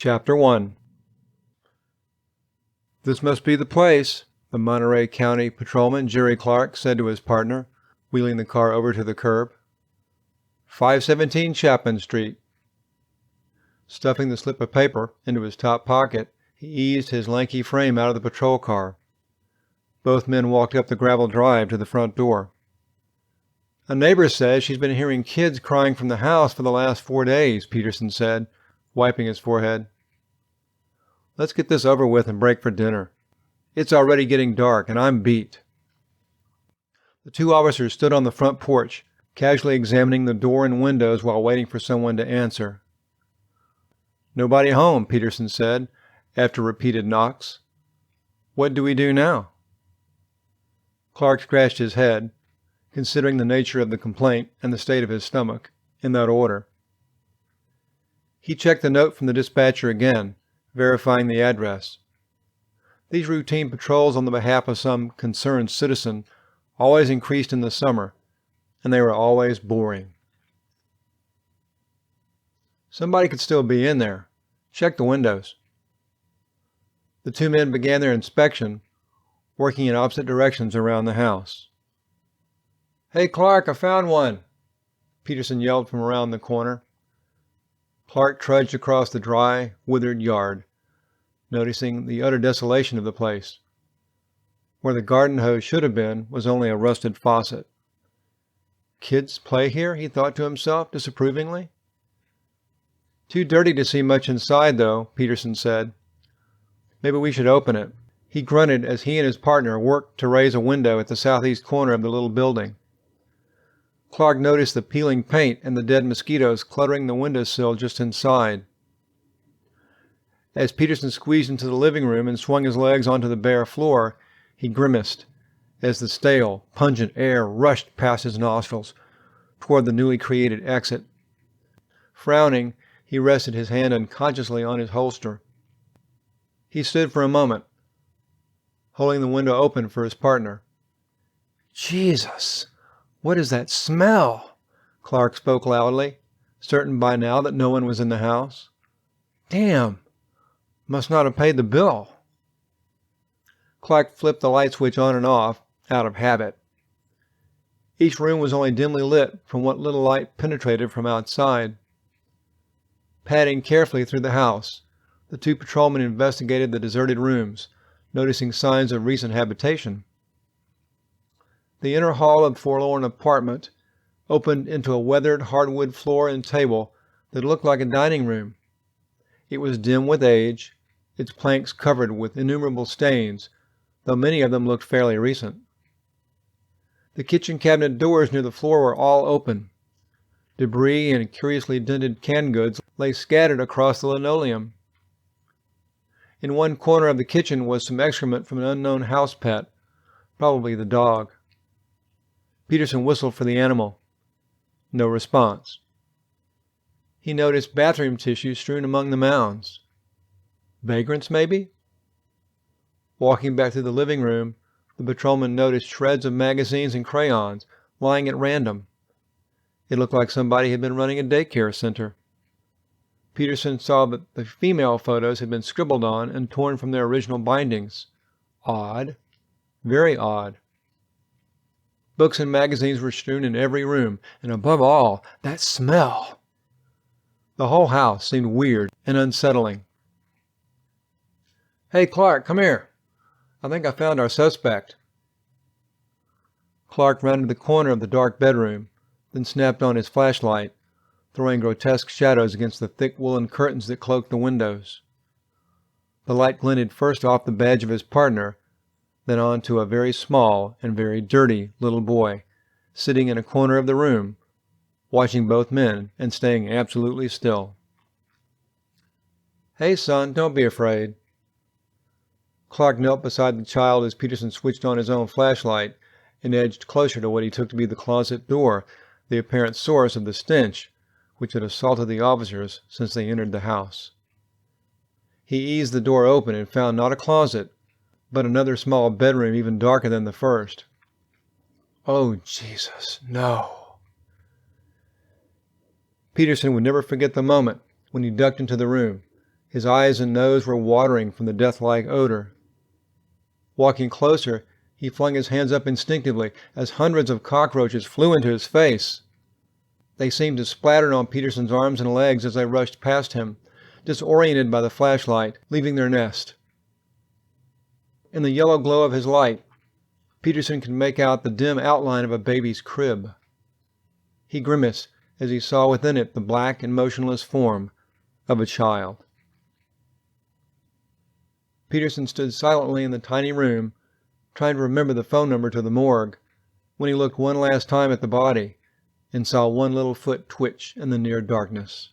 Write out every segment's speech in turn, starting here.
Chapter 1. "This must be the place," the Monterey County patrolman, Jerry Clark, said to his partner, wheeling the car over to the curb. 517 Chapman Street. Stuffing the slip of paper into his top pocket, he eased his lanky frame out of the patrol car. Both men walked up the gravel drive to the front door. "A neighbor says she's been hearing kids crying from the house for the last 4 days," Peterson said, wiping his forehead. "Let's get this over with and break for dinner. It's already getting dark, and I'm beat." The two officers stood on the front porch, casually examining the door and windows while waiting for someone to answer. "Nobody home," Peterson said, after repeated knocks. "What do we do now?" Clark scratched his head, considering the nature of the complaint and the state of his stomach, in that order. He checked the note from the dispatcher again, verifying the address. These routine patrols on the behalf of some concerned citizen always increased in the summer, and they were always boring. Somebody could still be in there. Check the windows. The two men began their inspection, working in opposite directions around the house. "Hey, Clark, I found one!" Peterson yelled from around the corner. Clark trudged across the dry, withered yard, noticing the utter desolation of the place. Where the garden hose should have been was only a rusted faucet. "Kids play here?" he thought to himself disapprovingly. "Too dirty to see much inside, though," Peterson said. "Maybe we should open it." He grunted as he and his partner worked to raise a window at the southeast corner of the little building. Clark noticed the peeling paint and the dead mosquitoes cluttering the windowsill just inside. As Peterson squeezed into the living room and swung his legs onto the bare floor, he grimaced as the stale, pungent air rushed past his nostrils toward the newly created exit. Frowning, he rested his hand unconsciously on his holster. He stood for a moment, holding the window open for his partner. "Jesus! What is that smell?" Clark spoke loudly, certain by now that no one was in the house. "Damn! Must not have paid the bill." Clark flipped the light switch on and off, out of habit. Each room was only dimly lit from what little light penetrated from outside. Padding carefully through the house, the two patrolmen investigated the deserted rooms, noticing signs of recent habitation. The inner hall of the forlorn apartment opened into a weathered hardwood floor and table that looked like a dining room. It was dim with age, its planks covered with innumerable stains, though many of them looked fairly recent. The kitchen cabinet doors near the floor were all open. Debris and curiously dented canned goods lay scattered across the linoleum. In one corner of the kitchen was some excrement from an unknown house pet, probably the dog. Peterson whistled for the animal. No response. He noticed bathroom tissue strewn among the mounds. Vagrants, maybe? Walking back to the living room, the patrolman noticed shreds of magazines and crayons lying at random. It looked like somebody had been running a daycare center. Peterson saw that the female photos had been scribbled on and torn from their original bindings. Odd. Very odd. Books and magazines were strewn in every room, and above all, that smell. The whole house seemed weird and unsettling. "Hey, Clark, come here. I think I found our suspect." Clark rounded the corner of the dark bedroom, then snapped on his flashlight, throwing grotesque shadows against the thick woolen curtains that cloaked the windows. The light glinted first off the badge of his partner, then onto a very small and very dirty little boy, sitting in a corner of the room, watching both men and staying absolutely still. "Hey, son, don't be afraid." Clark knelt beside the child as Peterson switched on his own flashlight and edged closer to what he took to be the closet door, the apparent source of the stench which had assaulted the officers since they entered the house. He eased the door open and found not a closet, but another small bedroom even darker than the first. "Oh, Jesus, no." Peterson would never forget the moment when he ducked into the room, His eyes and nose were watering from the death-like odor. Walking closer, he flung his hands up instinctively as hundreds of cockroaches flew into his face. They seemed to splatter on Peterson's arms and legs as they rushed past him, disoriented by the flashlight, leaving their nest. In the yellow glow of his light, Peterson could make out the dim outline of a baby's crib. He grimaced as he saw within it the black and motionless form of a child. Peterson stood silently in the tiny room, trying to remember the phone number to the morgue, when he looked one last time at the body and saw one little foot twitch in the near darkness.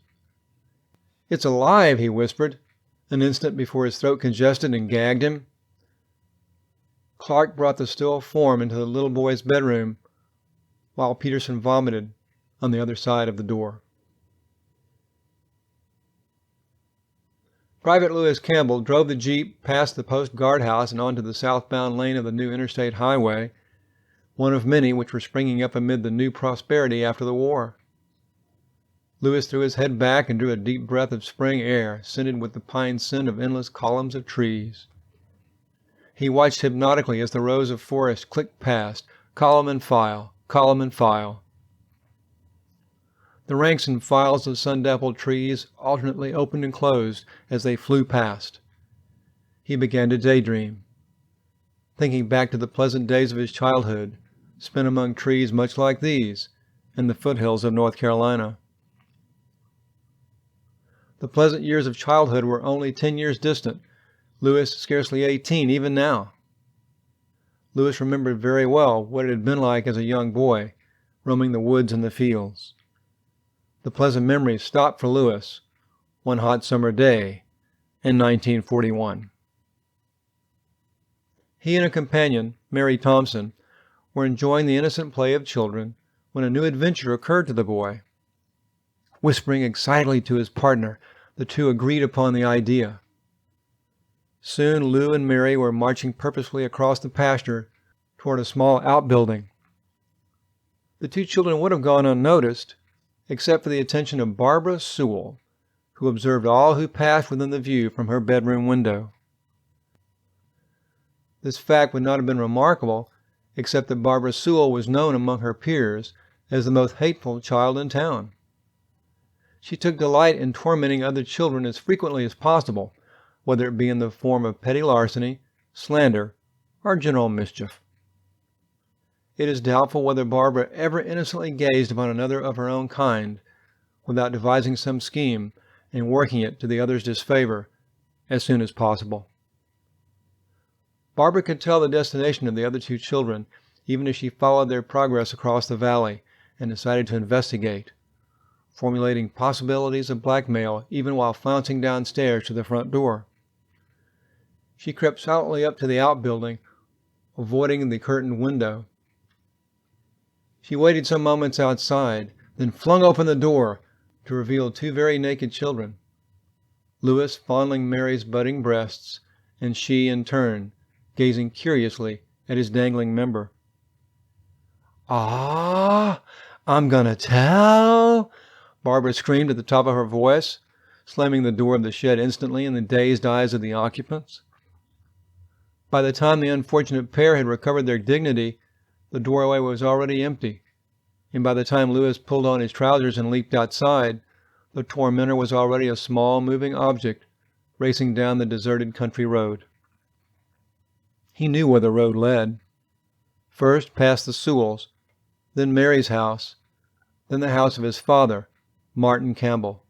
"It's alive," he whispered, an instant before his throat congested and gagged him. Clark brought the still form into the little boy's bedroom, while Peterson vomited on the other side of the door. Private Lewis Campbell drove the Jeep past the post guardhouse and onto the southbound lane of the new interstate highway, one of many which were springing up amid the new prosperity after the war. Lewis threw his head back and drew a deep breath of spring air, scented with the pine scent of endless columns of trees. He watched hypnotically as the rows of forest clicked past, column and file, column and file. The ranks and files of sun-dappled trees alternately opened and closed as they flew past. He began to daydream, thinking back to the pleasant days of his childhood, spent among trees much like these, in the foothills of North Carolina. The pleasant years of childhood were only 10 years distant, Lewis scarcely 18 even now. Lewis remembered very well what it had been like as a young boy, roaming the woods and the fields. The pleasant memories stopped for Lewis one hot summer day in 1941. He and a companion, Mary Thompson, were enjoying the innocent play of children when a new adventure occurred to the boy. Whispering excitedly to his partner, the two agreed upon the idea. Soon Lou and Mary were marching purposefully across the pasture toward a small outbuilding. The two children would have gone unnoticed, except for the attention of Barbara Sewell, who observed all who passed within the view from her bedroom window. This fact would not have been remarkable, except that Barbara Sewell was known among her peers as the most hateful child in town. She took delight in tormenting other children as frequently as possible, whether it be in the form of petty larceny, slander, or general mischief. It is doubtful whether Barbara ever innocently gazed upon another of her own kind, without devising some scheme and working it to the other's disfavor as soon as possible. Barbara could tell the destination of the other two children, even as she followed their progress across the valley and decided to investigate, formulating possibilities of blackmail even while flouncing downstairs to the front door. She crept silently up to the outbuilding, avoiding the curtained window. She waited some moments outside, then flung open the door to reveal two very naked children, Lewis fondling Mary's budding breasts, and she, in turn, gazing curiously at his dangling member. "Ah, I'm gonna tell!" Barbara screamed at the top of her voice, slamming the door of the shed instantly in the dazed eyes of the occupants. By the time the unfortunate pair had recovered their dignity, the doorway was already empty, and by the time Lewis pulled on his trousers and leaped outside, the tormentor was already a small moving object racing down the deserted country road. He knew where the road led. First past the Sewells, then Mary's house, then the house of his father, Martin Campbell.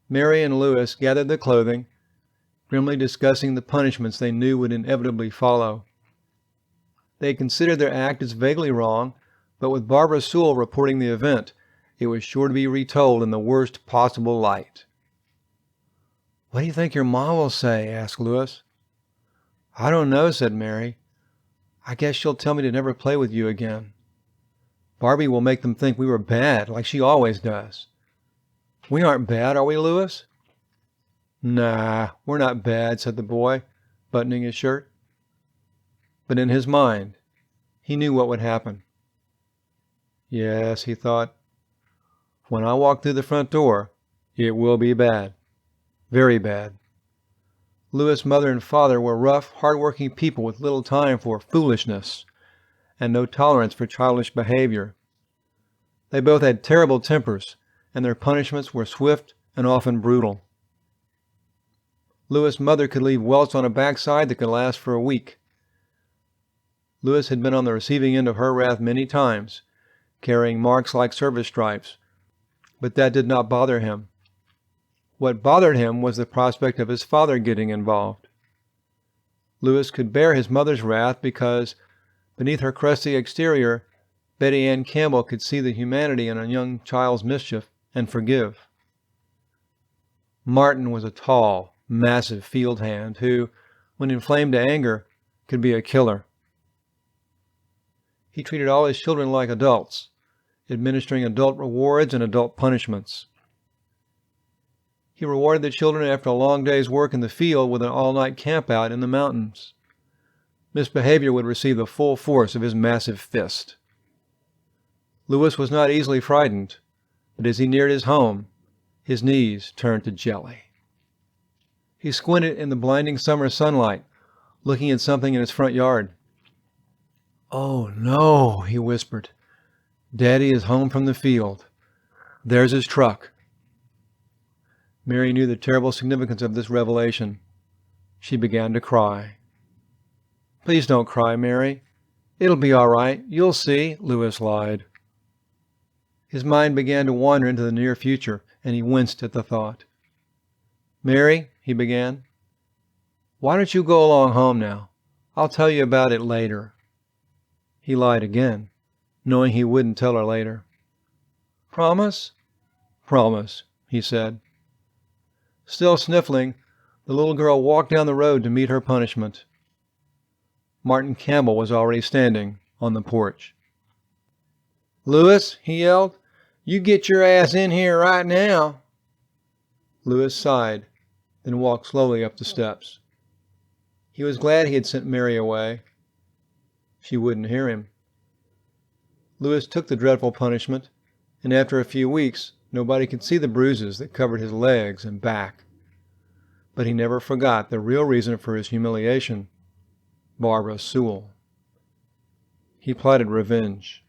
Mary and Lewis gathered the clothing, grimly discussing the punishments they knew would inevitably follow. They considered their act as vaguely wrong, but with Barbara Sewell reporting the event, it was sure to be retold in the worst possible light. "What do you think your ma will say?" asked Lewis. "I don't know," said Mary. "I guess she'll tell me to never play with you again. Barbie will make them think we were bad, like she always does. We aren't bad, are we, Lewis?" "Nah, we're not bad," said the boy, buttoning his shirt. But in his mind, he knew what would happen. Yes, he thought, when I walk through the front door, it will be bad. very bad. Louis' mother and father were rough, hard-working people with little time for foolishness and no tolerance for childish behavior. They both had terrible tempers, and their punishments were swift and often brutal. Louis' mother could leave welts on a backside that could last for a week. Louis had been on the receiving end of her wrath many times, carrying marks like service stripes, but that did not bother him. What bothered him was the prospect of his father getting involved. Louis could bear his mother's wrath because, beneath her crusty exterior, Betty Ann Campbell could see the humanity in a young child's mischief and forgive. Martin was a tall, massive field hand who, when inflamed to anger, could be a killer. He treated all his children like adults, administering adult rewards and adult punishments. He rewarded the children after a long day's work in the field with an all-night campout in the mountains. Misbehavior would receive the full force of his massive fist. Louis was not easily frightened, but as he neared his home, his knees turned to jelly. He squinted in the blinding summer sunlight, looking at something in his front yard. "Oh, no," he whispered. "Daddy is home from the field. There's his truck." Mary knew the terrible significance of this revelation. She began to cry. "Please don't cry, Mary. It'll be all right. You'll see," Louis lied. His mind began to wander into the near future, and he winced at the thought. "Mary," he began, "why don't you go along home now? I'll tell you about it later." He lied again, knowing he wouldn't tell her later. "Promise?" "Promise," he said. Still sniffling, the little girl walked down the road to meet her punishment. Martin Campbell was already standing on the porch. "Louis," he yelled, "you get your ass in here right now." Louis sighed, then walked slowly up the steps. He was glad he had sent Mary away. She wouldn't hear him. Louis took the dreadful punishment, and after a few weeks, nobody could see the bruises that covered his legs and back. But he never forgot the real reason for his humiliation: Barbara Sewell. He plotted revenge.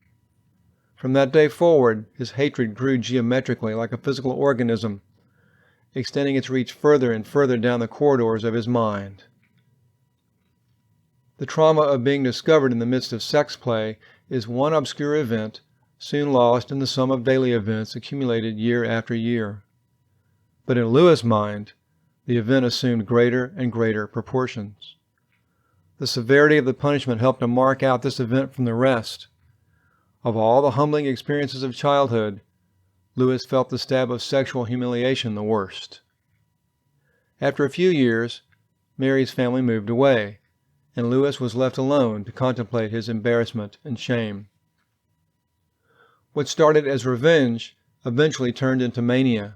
From that day forward, his hatred grew geometrically like a physical organism, extending its reach further and further down the corridors of his mind. The trauma of being discovered in the midst of sex play is one obscure event, soon lost in the sum of daily events accumulated year after year. But in Louis' mind, the event assumed greater and greater proportions. The severity of the punishment helped to mark out this event from the rest. Of all the humbling experiences of childhood, Louis felt the stab of sexual humiliation the worst. After a few years, Mary's family moved away, and Louis was left alone to contemplate his embarrassment and shame. What started as revenge eventually turned into mania.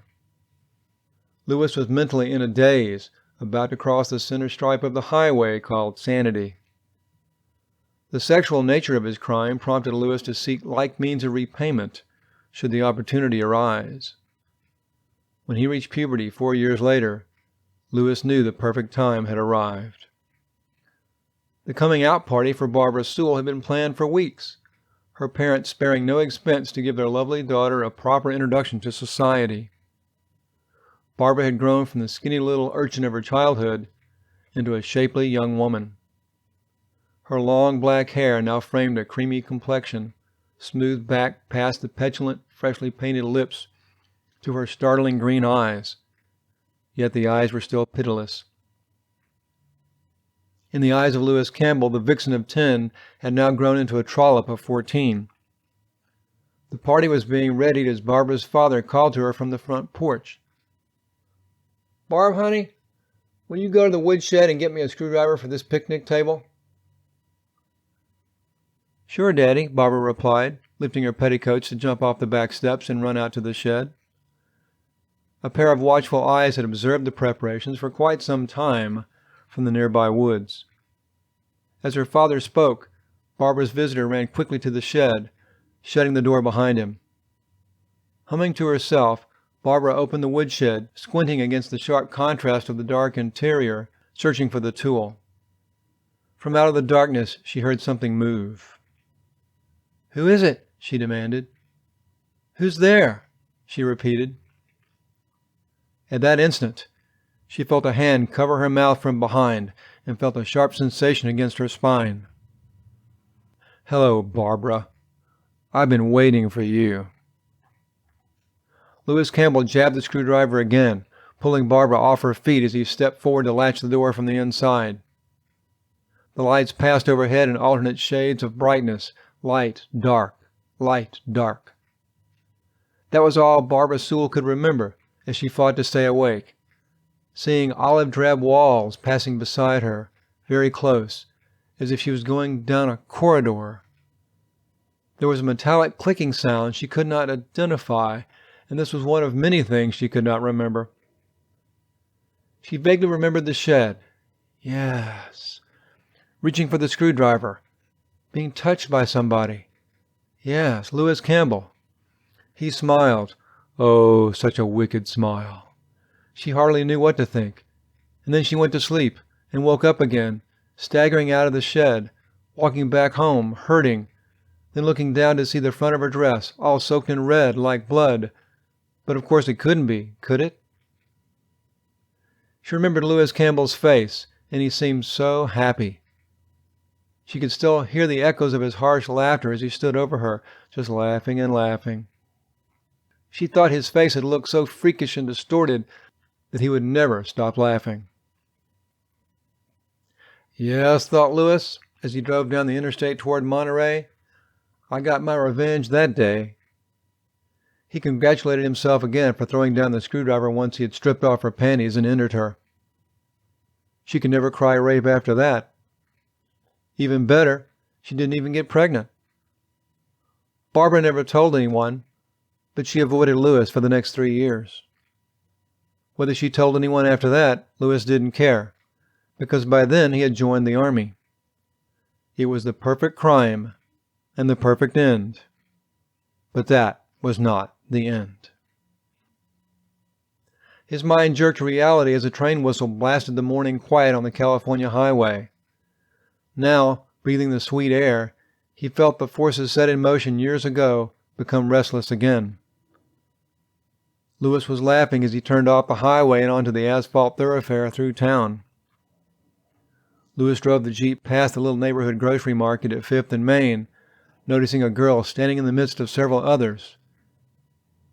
Louis was mentally in a daze, about to cross the center stripe of the highway called sanity. The sexual nature of his crime prompted Louis to seek like means of repayment, should the opportunity arise. When he reached puberty 4 years later, Louis knew the perfect time had arrived. The coming out party for Barbara Sewell had been planned for weeks, her parents sparing no expense to give their lovely daughter a proper introduction to society. Barbara had grown from the skinny little urchin of her childhood into a shapely young woman. Her long black hair now framed a creamy complexion, smoothed back past the petulant, freshly painted lips to her startling green eyes, yet the eyes were still pitiless. In the eyes of Louis Campbell, the vixen of 10 had now grown into a trollop of 14. The party was being readied as Barbara's father called to her from the front porch. "Barb, honey, will you go to the woodshed and get me a screwdriver for this picnic table?" "Sure, Daddy," Barbara replied, lifting her petticoats to jump off the back steps and run out to the shed. A pair of watchful eyes had observed the preparations for quite some time from the nearby woods. As her father spoke, Barbara's visitor ran quickly to the shed, shutting the door behind him. Humming to herself, Barbara opened the woodshed, squinting against the sharp contrast of the dark interior, searching for the tool. From out of the darkness, she heard something move. "Who is it?" she demanded. "Who's there?" she repeated. At that instant, she felt a hand cover her mouth from behind and felt a sharp sensation against her spine. "Hello, Barbara. I've been waiting for you." Lewis Campbell jabbed the screwdriver again, pulling Barbara off her feet as he stepped forward to latch the door from the inside. The lights passed overhead in alternate shades of brightness, light, dark, light, dark. That was all Barbara Sewell could remember as she fought to stay awake, seeing olive-drab walls passing beside her, very close, as if she was going down a corridor. There was a metallic clicking sound she could not identify, and this was one of many things she could not remember. She vaguely remembered the shed. Yes. Reaching for the screwdriver. Being touched by somebody. Yes, Lewis Campbell. He smiled. Oh, such a wicked smile. She hardly knew what to think. And then she went to sleep and woke up again, staggering out of the shed, walking back home, hurting, then looking down to see the front of her dress, all soaked in red like blood. But of course it couldn't be, could it? She remembered Lewis Campbell's face, and he seemed so happy. She could still hear the echoes of his harsh laughter as he stood over her, just laughing and laughing. She thought his face had looked so freakish and distorted that he would never stop laughing. Yes, thought Lewis, as he drove down the interstate toward Monterey, I got my revenge that day. He congratulated himself again for throwing down the screwdriver once he had stripped off her panties and entered her. She could never cry rape after that. Even better, she didn't even get pregnant. Barbara never told anyone, but she avoided Lewis for the next 3 years. Whether she told anyone after that, Lewis didn't care, because by then he had joined the army. It was the perfect crime and the perfect end. But that was not the end. His mind jerked to reality as a train whistle blasted the morning quiet on the California highway. Now, breathing the sweet air, he felt the forces set in motion years ago become restless again. Lewis was laughing as he turned off the highway and onto the asphalt thoroughfare through town. Lewis drove the Jeep past the little neighborhood grocery market at 5th and Main, noticing a girl standing in the midst of several others.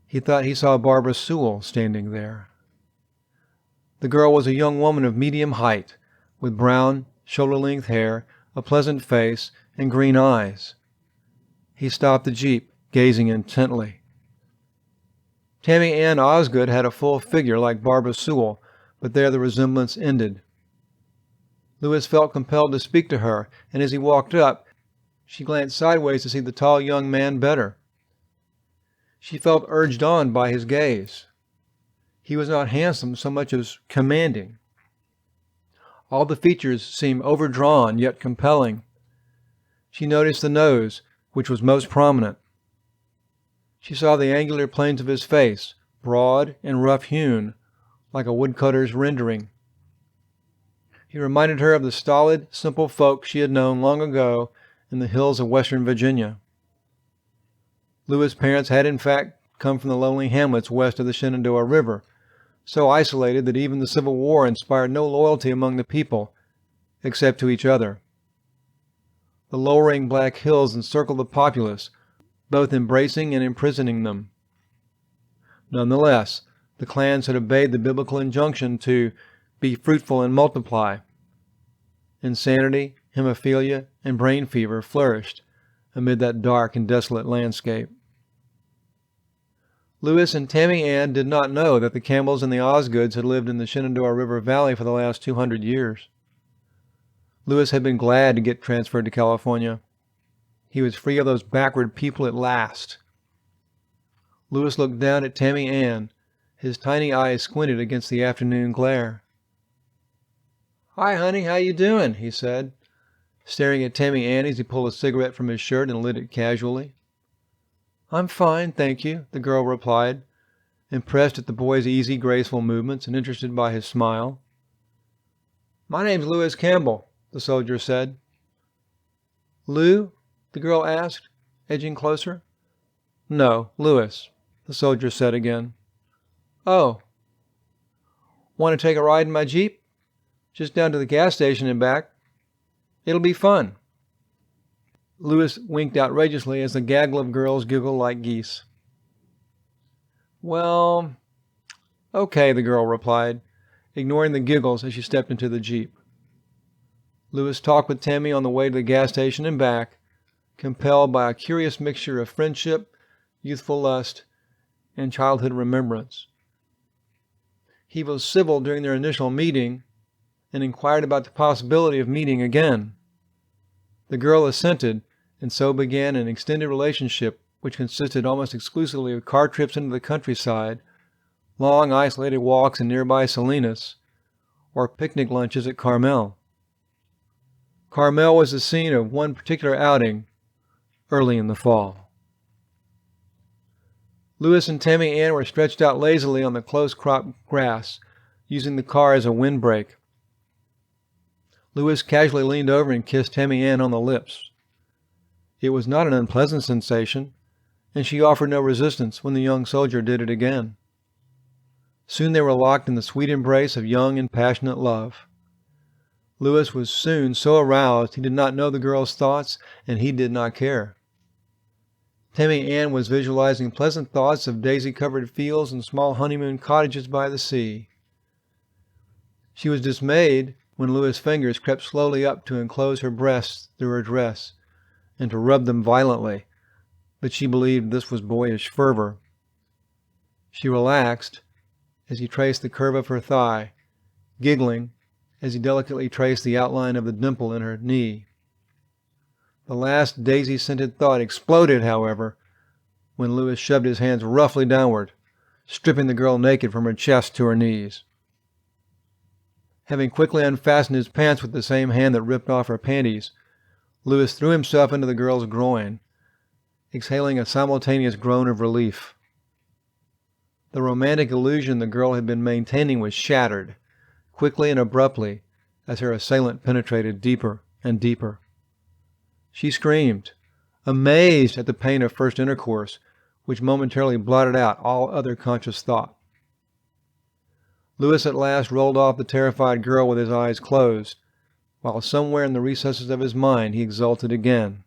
He thought he saw Barbara Sewell standing there. The girl was a young woman of medium height, with brown, shoulder-length hair, a pleasant face, and green eyes. He stopped the Jeep, gazing intently. Tammy Ann Osgood had a full figure like Barbara Sewell, but there the resemblance ended. Lewis felt compelled to speak to her, and as he walked up, she glanced sideways to see the tall young man better. She felt urged on by his gaze. He was not handsome so much as commanding. All the features seemed overdrawn yet compelling. She noticed the nose, which was most prominent. She saw the angular planes of his face, broad and rough-hewn, like a woodcutter's rendering. He reminded her of the stolid, simple folk she had known long ago in the hills of western Virginia. Lewis' parents had in fact come from the lonely hamlets west of the Shenandoah River, so isolated that even the Civil War inspired no loyalty among the people, except to each other. The lowering black hills encircled the populace, both embracing and imprisoning them. Nonetheless, the clans had obeyed the biblical injunction to be fruitful and multiply. Insanity, hemophilia, and brain fever flourished amid that dark and desolate landscape. Lewis and Tammy Ann did not know that the Campbells and the Osgoods had lived in the Shenandoah River Valley for the last 200 years. Lewis had been glad to get transferred to California. He was free of those backward people at last. Lewis looked down at Tammy Ann, his tiny eyes squinted against the afternoon glare. "Hi, honey, how you doing?" he said, staring at Tammy Ann as he pulled a cigarette from his shirt and lit it casually. "I'm fine, thank you," the girl replied, impressed at the boy's easy, graceful movements and interested by his smile. "My name's Lewis Campbell," the soldier said. "Lou?" the girl asked, edging closer. "No, Lewis," the soldier said again. "Oh. Want to take a ride in my Jeep? Just down to the gas station and back. It'll be fun." Lewis winked outrageously as the gaggle of girls giggled like geese. "Well, okay," the girl replied, ignoring the giggles as she stepped into the Jeep. Lewis talked with Tammy on the way to the gas station and back, compelled by a curious mixture of friendship, youthful lust, and childhood remembrance. He was civil during their initial meeting and inquired about the possibility of meeting again. The girl assented, and so began an extended relationship which consisted almost exclusively of car trips into the countryside, long isolated walks in nearby Salinas, or picnic lunches at Carmel. Carmel was the scene of one particular outing early in the fall. Lewis and Tammy Ann were stretched out lazily on the close-cropped grass, using the car as a windbreak. Lewis casually leaned over and kissed Tammy Ann on the lips. It was not an unpleasant sensation, and she offered no resistance when the young soldier did it again. Soon they were locked in the sweet embrace of young and passionate love. Lewis was soon so aroused he did not know the girl's thoughts, and he did not care. Tammy Ann was visualizing pleasant thoughts of daisy-covered fields and small honeymoon cottages by the sea. She was dismayed when Lewis' fingers crept slowly up to enclose her breasts through her dress, and to rub them violently, but she believed this was boyish fervor. She relaxed as he traced the curve of her thigh, giggling as he delicately traced the outline of the dimple in her knee. The last daisy-scented thought exploded, however, when Lewis shoved his hands roughly downward, stripping the girl naked from her chest to her knees. Having quickly unfastened his pants with the same hand that ripped off her panties, Lewis threw himself into the girl's groin, exhaling a simultaneous groan of relief. The romantic illusion the girl had been maintaining was shattered, quickly and abruptly, as her assailant penetrated deeper and deeper. She screamed, amazed at the pain of first intercourse, which momentarily blotted out all other conscious thought. Lewis at last rolled off the terrified girl with his eyes closed, while somewhere in the recesses of his mind he exulted again,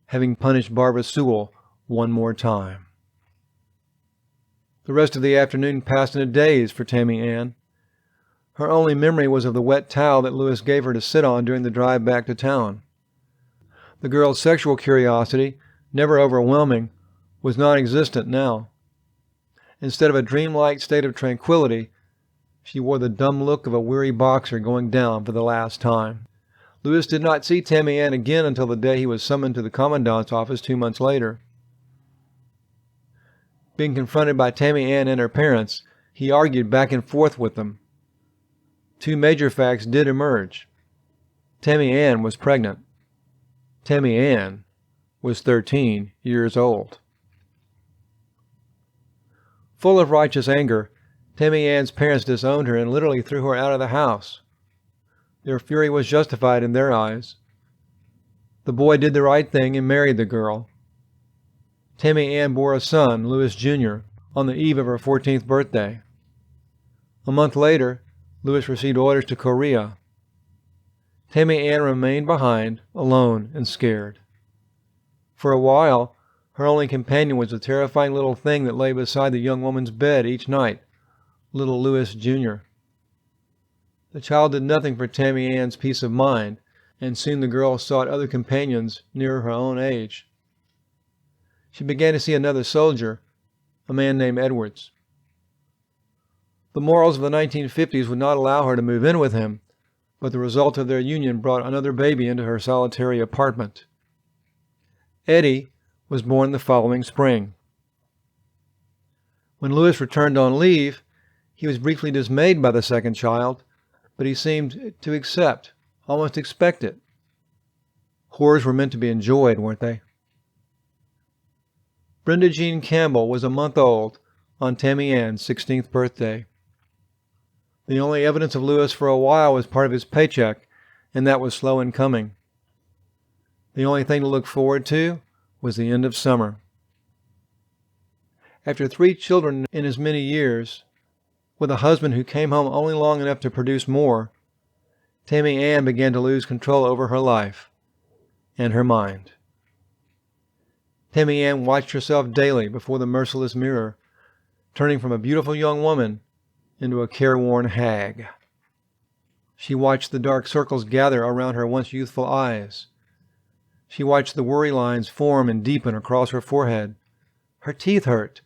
having punished Barbara Sewell one more time. The rest of the afternoon passed in a daze for Tammy Ann. Her only memory was of the wet towel that Lewis gave her to sit on during the drive back to town. The girl's sexual curiosity, never overwhelming, was non-existent now. Instead of a dreamlike state of tranquility, she wore the dumb look of a weary boxer going down for the last time. Lewis did not see Tammy Ann again until the day he was summoned to the commandant's office 2 months later. Being confronted by Tammy Ann and her parents, he argued back and forth with them. 2 major facts did emerge. Tammy Ann was pregnant. Tammy Ann was 13 years old. Full of righteous anger, Tammy Ann's parents disowned her and literally threw her out of the house. Their fury was justified in their eyes. The boy did the right thing and married the girl. Tammy Ann bore a son, Lewis Jr., on the eve of her 14th birthday. A month later, Lewis received orders to Korea. Tammy Ann remained behind, alone and scared. For a while, her only companion was the terrifying little thing that lay beside the young woman's bed each night, little Lewis Jr. The child did nothing for Tammy Ann's peace of mind, and soon the girl sought other companions near her own age. She began to see another soldier, a man named Edwards. The morals of the 1950s would not allow her to move in with him, but the result of their union brought another baby into her solitary apartment. Eddie was born the following spring. When Lewis returned on leave, he was briefly dismayed by the second child, but he seemed to accept, almost expect it. Whores were meant to be enjoyed, weren't they? Brenda Jean Campbell was a month old on Tammy Ann's 16th birthday. The only evidence of Lewis for a while was part of his paycheck, and that was slow in coming. The only thing to look forward to was the end of summer. After 3 children in as many years, with a husband who came home only long enough to produce more, Tammy Ann began to lose control over her life and her mind. Tammy Ann watched herself daily before the merciless mirror, turning from a beautiful young woman into a careworn hag. She watched the dark circles gather around her once youthful eyes. She watched the worry lines form and deepen across her forehead. Her teeth hurt.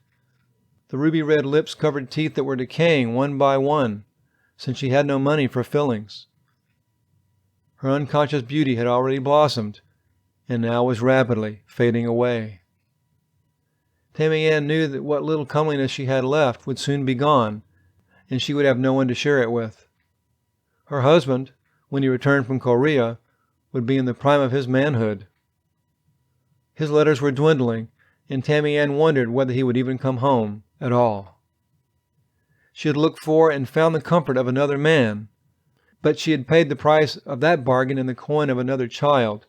The ruby-red lips covered teeth that were decaying one by one, since she had no money for fillings. Her unconscious beauty had already blossomed, and now was rapidly fading away. Tammy Ann knew that what little comeliness she had left would soon be gone, and she would have no one to share it with. Her husband, when he returned from Korea, would be in the prime of his manhood. His letters were dwindling, and Tammy Ann wondered whether he would even come home at all. She had looked for and found the comfort of another man, but she had paid the price of that bargain in the coin of another child,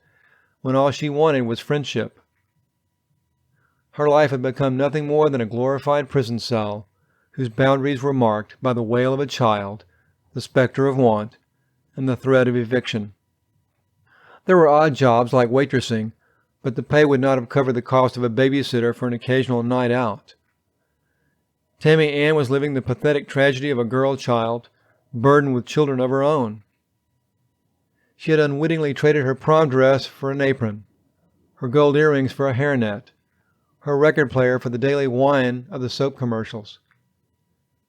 when all she wanted was friendship. Her life had become nothing more than a glorified prison cell, whose boundaries were marked by the wail of a child, the specter of want, and the threat of eviction. There were odd jobs like waitressing, but the pay would not have covered the cost of a babysitter for an occasional night out. Tammy Ann was living the pathetic tragedy of a girl child, burdened with children of her own. She had unwittingly traded her prom dress for an apron, her gold earrings for a hairnet, her record player for the daily whine of the soap commercials.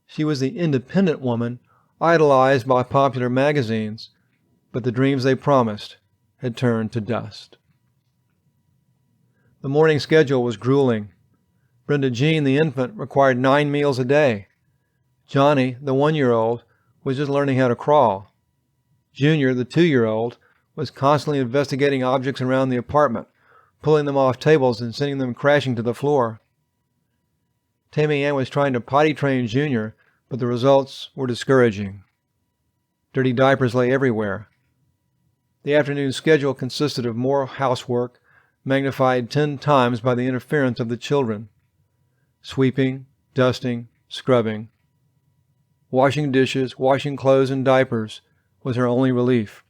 She was the independent woman idolized by popular magazines, but the dreams they promised had turned to dust. The morning schedule was grueling. Brenda Jean, the infant, required 9 meals a day. Johnny, the 1-year-old, was just learning how to crawl. Junior, the 2-year-old, was constantly investigating objects around the apartment, pulling them off tables and sending them crashing to the floor. Tammy Ann was trying to potty train Junior, but the results were discouraging. Dirty diapers lay everywhere. The afternoon schedule consisted of more housework, magnified 10 times by the interference of the children. Sweeping, dusting, scrubbing. Washing dishes, washing clothes and diapers was her only relief.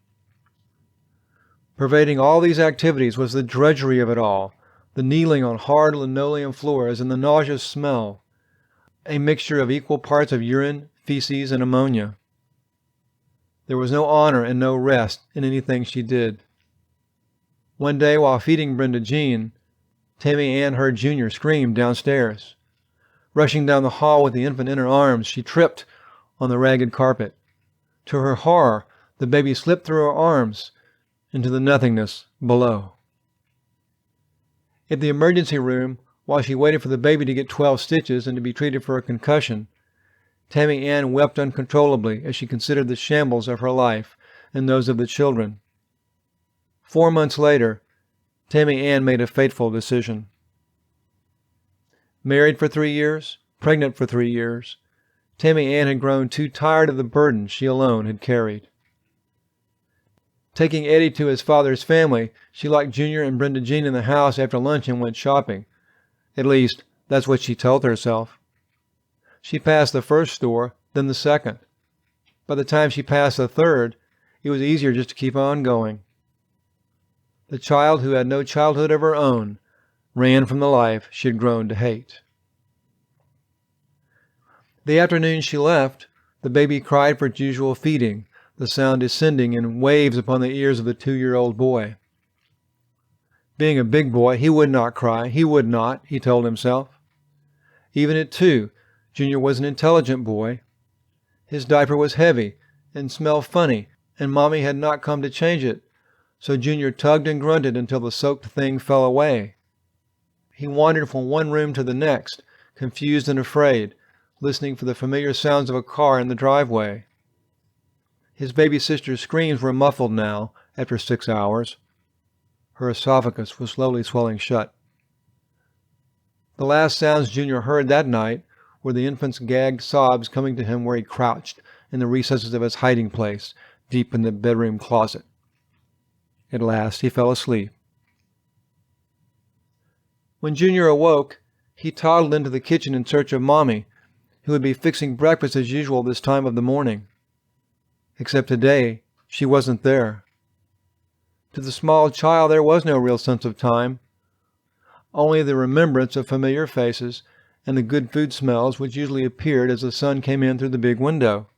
Pervading all these activities was the drudgery of it all, the kneeling on hard linoleum floors and the nauseous smell, a mixture of equal parts of urine, feces, and ammonia. There was no honor and no rest in anything she did. One day, while feeding Brenda Jean, Tammy Ann heard Junior scream downstairs. Rushing down the hall with the infant in her arms, she tripped on the ragged carpet. To her horror, the baby slipped through her arms into the nothingness below. At the emergency room, while she waited for the baby to get 12 stitches and to be treated for a concussion, Tammy Ann wept uncontrollably as she considered the shambles of her life and those of the children. 4 months later, Tammy Ann made a fateful decision. Married for 3 years, pregnant for 3 years, Tammy Ann had grown too tired of the burden she alone had carried. Taking Eddie to his father's family, she locked Junior and Brenda Jean in the house after lunch and went shopping. At least, that's what she told herself. She passed the first store, then the second. By the time she passed the third, it was easier just to keep on going. The child who had no childhood of her own ran from the life she had grown to hate. The afternoon she left, the baby cried for its usual feeding, the sound descending in waves upon the ears of the 2-year-old boy. Being a big boy, he would not cry. He would not, he told himself. Even at 2, Junior was an intelligent boy. His diaper was heavy and smelled funny, and Mommy had not come to change it, so Junior tugged and grunted until the soaked thing fell away. He wandered from one room to the next, confused and afraid, listening for the familiar sounds of a car in the driveway. His baby sister's screams were muffled now, after 6 hours. Her esophagus was slowly swelling shut. The last sounds Junior heard that night were the infant's gagged sobs coming to him where he crouched in the recesses of his hiding place, deep in the bedroom closet. At last he fell asleep. When Junior awoke, he toddled into the kitchen in search of Mommy, who would be fixing breakfast as usual this time of the morning. Except today, she wasn't there. To the small child, there was no real sense of time, only the remembrance of familiar faces and the good food smells which usually appeared as the sun came in through the big window.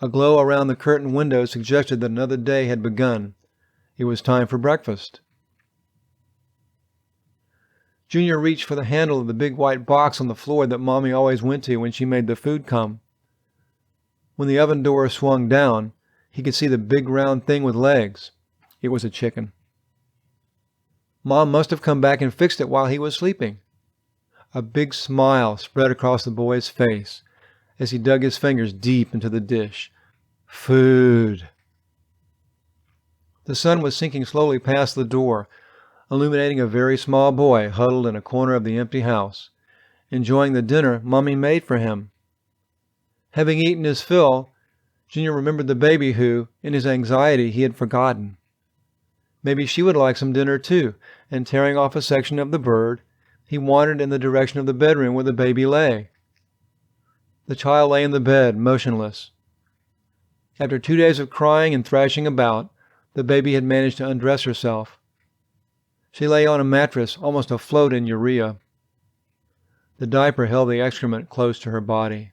A glow around the curtained window suggested that another day had begun. It was time for breakfast. Junior reached for the handle of the big white box on the floor that Mommy always went to when she made the food come. When the oven door swung down, he could see the big round thing with legs. It was a chicken. Mom must have come back and fixed it while he was sleeping. A big smile spread across the boy's face as he dug his fingers deep into the dish. Food. The sun was sinking slowly past the door, illuminating a very small boy huddled in a corner of the empty house, enjoying the dinner Mommy made for him. Having eaten his fill, Junior remembered the baby who, in his anxiety, he had forgotten. Maybe she would like some dinner too, and tearing off a section of the bird, he wandered in the direction of the bedroom where the baby lay. The child lay in the bed, motionless. After 2 days of crying and thrashing about, the baby had managed to undress herself. She lay on a mattress, almost afloat in urea. The diaper held the excrement close to her body.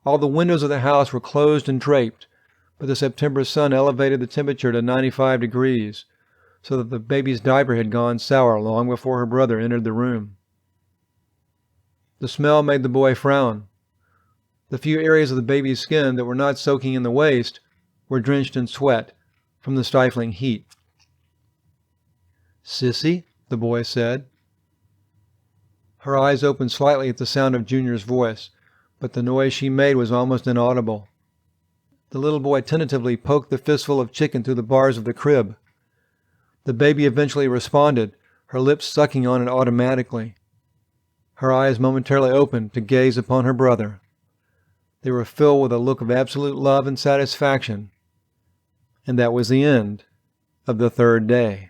All the windows of the house were closed and draped, but the September sun elevated the temperature to 95 degrees, so that the baby's diaper had gone sour long before her brother entered the room. The smell made the boy frown. The few areas of the baby's skin that were not soaking in the waist were drenched in sweat from the stifling heat. "Sissy?" the boy said. Her eyes opened slightly at the sound of Junior's voice, but the noise she made was almost inaudible. The little boy tentatively poked the fistful of chicken through the bars of the crib. The baby eventually responded, her lips sucking on it automatically. Her eyes momentarily opened to gaze upon her brother. They were filled with a look of absolute love and satisfaction. And that was the end of the third day.